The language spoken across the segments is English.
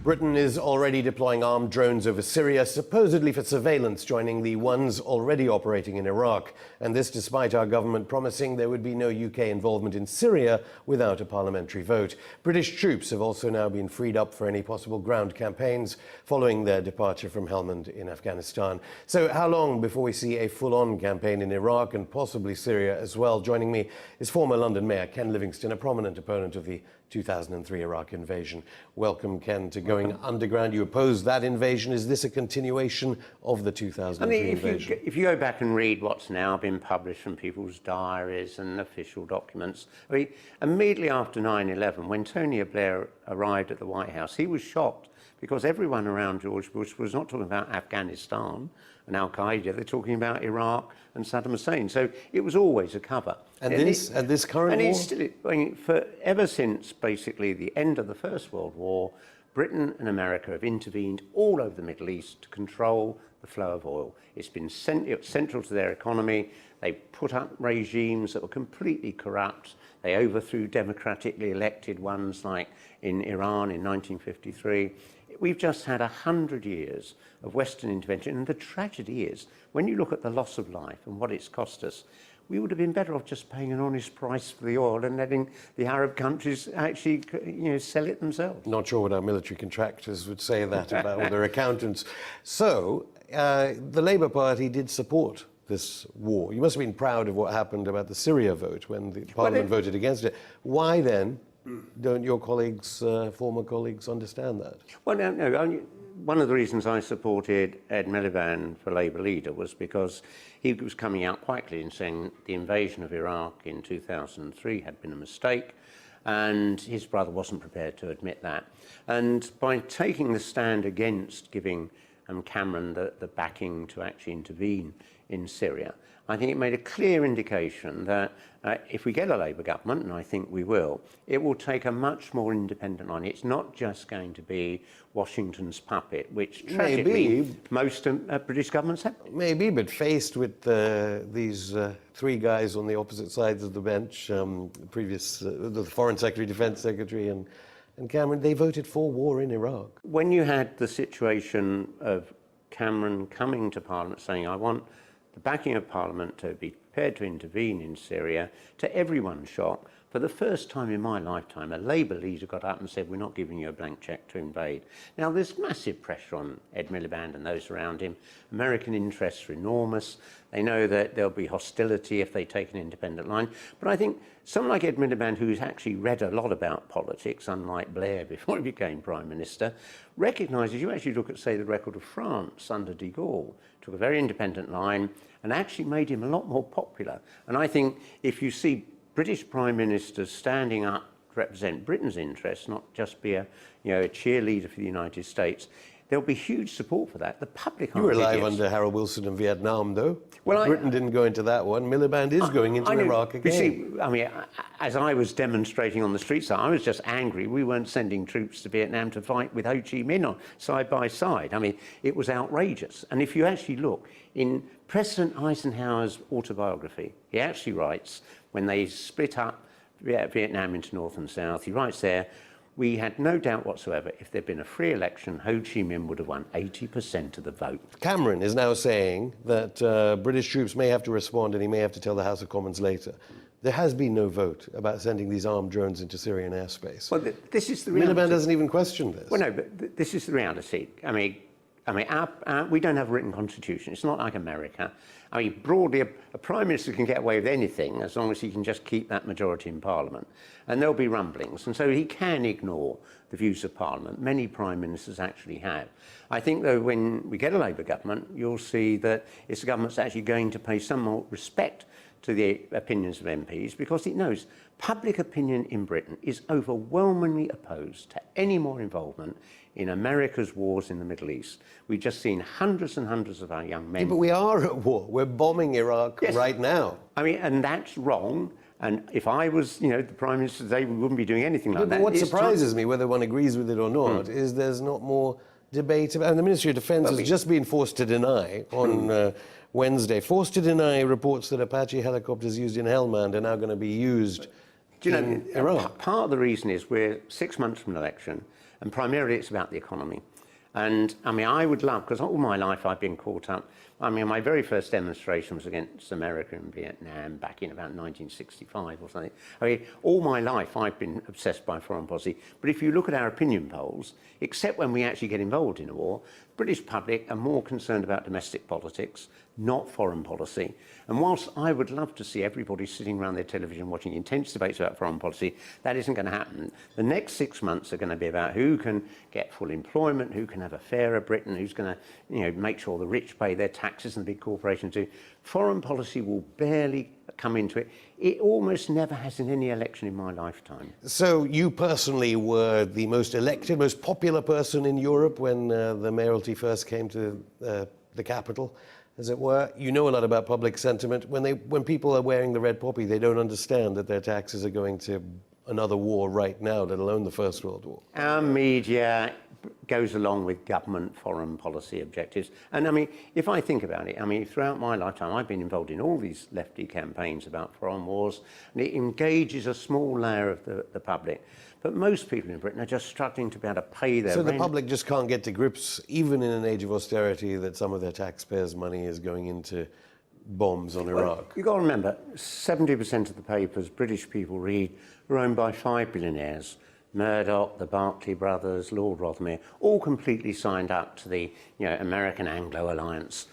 Britain is already deploying armed drones over Syria, supposedly for surveillance, joining the ones already operating in Iraq. And this despite our government promising there would be no UK involvement in Syria without a parliamentary vote. British troops have also now been freed up for any possible ground campaigns following their departure from Helmand in Afghanistan. So how long before we see a full-on campaign in Iraq and possibly Syria as well? Joining me is former London Mayor Ken Livingstone, a prominent opponent of the 2003 Iraq invasion. Welcome, Ken, to Going Underground. You oppose that invasion. Is this a continuation of the 2003 invasion? If you go back and read what's now been published from people's diaries and official documents, immediately after 9/11, when Tony Blair arrived at the White House, he was shocked because everyone around George Bush was not talking about Afghanistan and Al-Qaeda, they're talking about Iraq and Saddam Hussein. So it was always a cover. And this current war? It's still, ever since basically the end of the First World War, Britain and America have intervened all over the Middle East to control the flow of oil. It's been central to their economy. They put up regimes that were completely corrupt. They overthrew democratically elected ones like in Iran in 1953. We've just had 100 years of Western intervention, and the tragedy is, when you look at the loss of life and what it's cost us, we would have been better off just paying an honest price for the oil and letting the Arab countries actually, sell it themselves. Not sure what our military contractors would say that about all their accountants. So, the Labour Party did support this war. You must have been proud of what happened about the Syria vote when the Parliament voted against it. Why then don't your colleagues, former colleagues, understand that? Well, no. One of the reasons I supported Ed Miliband for Labour leader was because he was coming out quite clearly and saying the invasion of Iraq in 2003 had been a mistake, and his brother wasn't prepared to admit that. And by taking the stand against giving Cameron the backing to actually intervene in Syria, I think it made a clear indication that if we get a Labour government, and I think we will, it will take a much more independent line. It's not just going to be Washington's puppet, which tragically most British governments have. Maybe, but faced with these three guys on the opposite sides of the bench, the Foreign Secretary, Defence Secretary, and Cameron, they voted for war in Iraq. When you had the situation of Cameron coming to Parliament saying, I want the backing of Parliament to be prepared to intervene in Syria, to everyone's shock, for the first time in my lifetime, a Labour leader got up and said, we're not giving you a blank cheque to invade. Now, there's massive pressure on Ed Miliband and those around him. American interests are enormous. They know that there'll be hostility if they take an independent line. But I think someone like Ed Miliband, who's actually read a lot about politics, unlike Blair before he became Prime Minister, recognises, you actually look at, say, the record of France under de Gaulle, took a very independent line and actually made him a lot more popular. And I think if you see British Prime Ministers standing up to represent Britain's interests, not just be a cheerleader for the United States, there'll be huge support for that. The public aren't You were alive idiots. under Harold Wilson in Vietnam, though. Well, Britain didn't go into that one. Miliband is going into Iraq again. You see, as I was demonstrating on the streets, I was just angry. We weren't sending troops to Vietnam to fight with Ho Chi Minh side by side. It was outrageous. And if you actually look, in President Eisenhower's autobiography, he actually writes, when they split up Vietnam into North and South, he writes there, we had no doubt whatsoever, if there'd been a free election, Ho Chi Minh would have won 80% of the vote. Cameron is now saying that British troops may have to respond and he may have to tell the House of Commons later. There has been no vote about sending these armed drones into Syrian airspace. Well, this is the reality. Miliband doesn't even question this. Well, no, but this is the reality. We don't have a written constitution. It's not like America. Broadly, a Prime Minister can get away with anything as long as he can just keep that majority in Parliament. And there'll be rumblings. And so he can ignore the views of Parliament. Many Prime Ministers actually have. I think, though, when we get a Labour government, you'll see that it's a government that's actually going to pay some more respect to the opinions of MPs, because it knows public opinion in Britain is overwhelmingly opposed to any more involvement in America's wars in the Middle East. We've just seen hundreds and hundreds of our young men. Yeah, but we are at war. We're bombing Iraq right now. And that's wrong. And if I was, the Prime Minister today, we wouldn't be doing anything like that. But what surprises me, whether one agrees with it or not, is there's not more debate about. And the Ministry of Defence has just been forced to deny on Wednesday, forced to deny reports that Apache helicopters used in Helmand are now going to be used in Iraq. Part of the reason is we're 6 months from an election, And primarily it's about the economy. And I mean, I would love, because all my life I've been caught up, I mean, my very first demonstration was against America and Vietnam back in about 1965 or something. I mean, all my life I've been obsessed by foreign policy. But if you look at our opinion polls, except when we actually get involved in a war, the British public are more concerned about domestic politics, not foreign policy. And whilst I would love to see everybody sitting around their television watching intense debates about foreign policy, that isn't going to happen. The next 6 months are going to be about who can get full employment, who can have a fairer Britain, who's going to make sure the rich pay their taxes and the big corporations do. Foreign policy will barely come into it. It almost never has in any election in my lifetime. So you personally were the most elected, most popular person in Europe when the mayoralty first came to the capital, as it were. You know a lot about public sentiment. When people are wearing the red poppy, they don't understand that their taxes are going to another war right now, let alone the First World War. Our media goes along with government foreign policy objectives. And I mean, if I think about it, I mean, throughout my lifetime, I've been involved in all these lefty campaigns about foreign wars, and it engages a small layer of the public. But most people in Britain are just struggling to be able to pay their rent. So the public just can't get to grips, even in an age of austerity, that some of their taxpayers' money is going into bombs on Iraq. You've got to remember, 70% of the papers British people read are owned by 5 billionaires. Murdoch, the Barclay brothers, Lord Rothermere, all completely signed up to the American Anglo Alliance,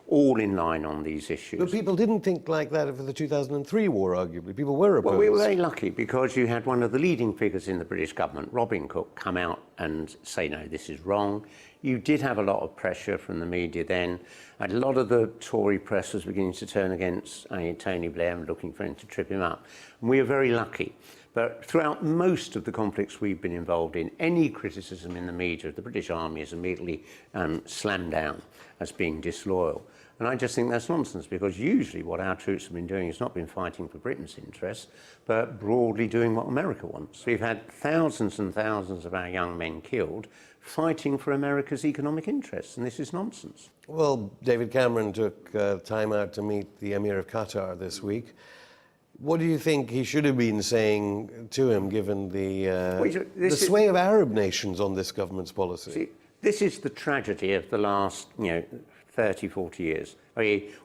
all in line on these issues. But people didn't think like that for the 2003 war, arguably. People were opposed. Well, we were very lucky because you had one of the leading figures in the British government, Robin Cook, come out and say, no, this is wrong. You did have a lot of pressure from the media then. A lot of the Tory press was beginning to turn against Tony Blair and looking for him to trip him up. And we were very lucky. But throughout most of the conflicts we've been involved in, any criticism in the media of the British Army is immediately slammed down as being disloyal. And I just think that's nonsense, because usually what our troops have been doing has not been fighting for Britain's interests, but broadly doing what America wants. We've had thousands and thousands of our young men killed fighting for America's economic interests, and this is nonsense. Well, David Cameron took time out to meet the Emir of Qatar this week. What do you think he should have been saying to him, given the sway of Arab nations on this government's policy? See, this is the tragedy of the last 30, 40 years.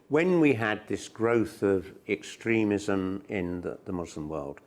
When we had this growth of extremism in the Muslim world,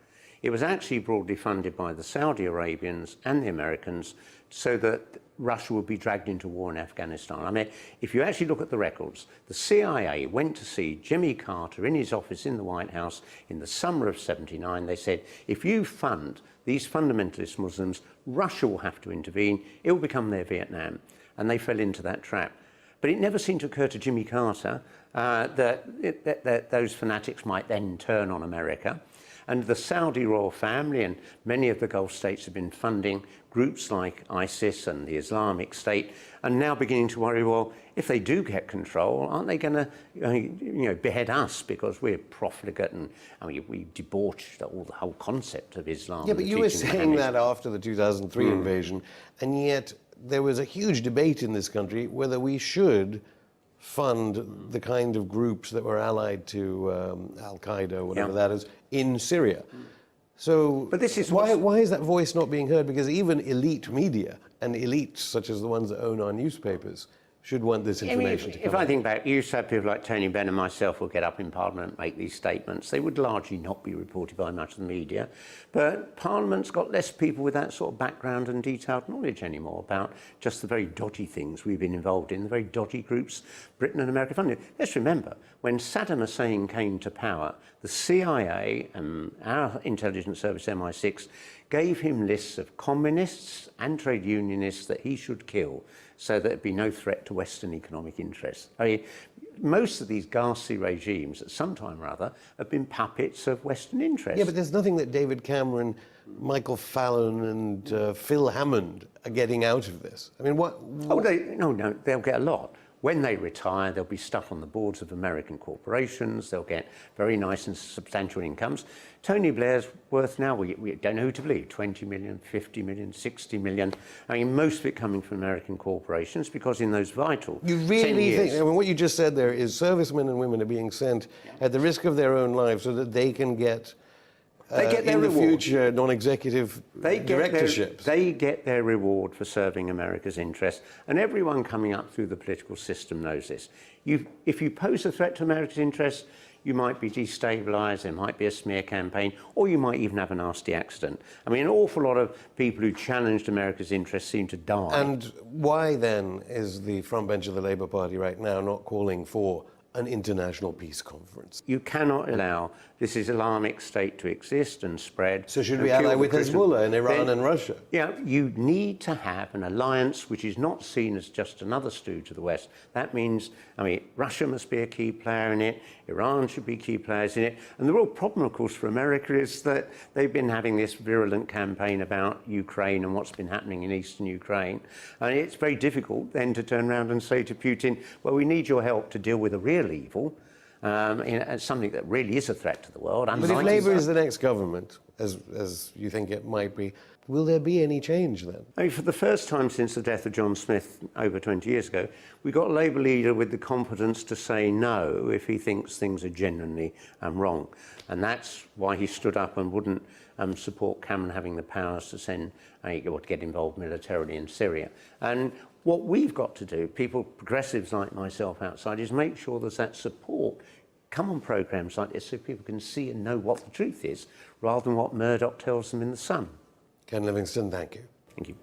it was actually broadly funded by the Saudi Arabians and the Americans so that Russia would be dragged into war in Afghanistan. I mean, if you actually look at the records, the CIA went to see Jimmy Carter in his office in the White House in the summer of '79. They said, if you fund these fundamentalist Muslims, Russia will have to intervene. It will become their Vietnam. And they fell into that trap. But it never seemed to occur to Jimmy Carter that those fanatics might then turn on America. And the Saudi royal family and many of the Gulf states have been funding groups like ISIS and the Islamic State, and now beginning to worry, well, if they do get control, aren't they going to behead us because we're profligate and we debauched the whole concept of Islam. Yeah, but you were saying that after the 2003 invasion, and yet there was a huge debate in this country whether we should fund the kind of groups that were allied to Al-Qaeda, whatever that is, in Syria. So but this is why is that voice not being heard? Because even elite media and elites such as the ones that own our newspapers should want this information to come If out. I think back, you used to have people like Tony Benn and myself will get up in Parliament and make these statements. They would largely not be reported by much of the media. But Parliament's got less people with that sort of background and detailed knowledge anymore about just the very dodgy things we've been involved in, the very dodgy groups Britain and America funded. Let's remember, when Saddam Hussein came to power, the CIA and our intelligence service, MI6, gave him lists of communists and trade unionists that he should kill so that there'd be no threat to Western economic interests. I mean, most of these ghastly regimes at some time or other have been puppets of Western interests. Yeah, but there's nothing that David Cameron, Michael Fallon and Phil Hammond are getting out of this. I mean, what? Oh, no, they'll get a lot. When they retire, there'll be stuff on the boards of American corporations. They'll get very nice and substantial incomes. Tony Blair's worth now, we don't know who to believe, 20 million, 50 million, 60 million. I mean, most of it coming from American corporations, because in those vital You really 10 years, think, I mean, what you just said there is servicemen and women are being sent at the risk of their own lives so that they can get They get their in the reward. future non-executive directorships. They get their reward for serving America's interests, and everyone coming up through the political system knows this. If you pose a threat to America's interests, you might be destabilised, there might be a smear campaign, or you might even have a nasty accident. I mean, an awful lot of people who challenged America's interests seem to die. And why then is the front bench of the Labour Party right now not calling for an international peace conference? You cannot allow this Islamic state to exist and spread. So should we ally with Hezbollah in Iran and Russia? Yeah, you need to have an alliance which is not seen as just another stooge to the West. That means, I mean, Russia must be a key player in it, Iran should be key players in it. And the real problem, of course, for America is that they've been having this virulent campaign about Ukraine and what's been happening in eastern Ukraine. And it's very difficult then to turn around and say to Putin, well, we need your help to deal with a real evil, something that really is a threat to the world. But if Labour is the next government, as you think it might be, will there be any change then? I mean, for the first time since the death of John Smith over 20 years ago, we got a Labour leader with the confidence to say no if he thinks things are genuinely wrong. And that's why he stood up and wouldn't support Cameron having the powers to send or to get involved militarily in Syria. And what we've got to do, people, progressives like myself outside, is make sure there's that support. Come on programmes like this so people can see and know what the truth is, rather than what Murdoch tells them in The Sun. Ken Livingstone, thank you. Thank you.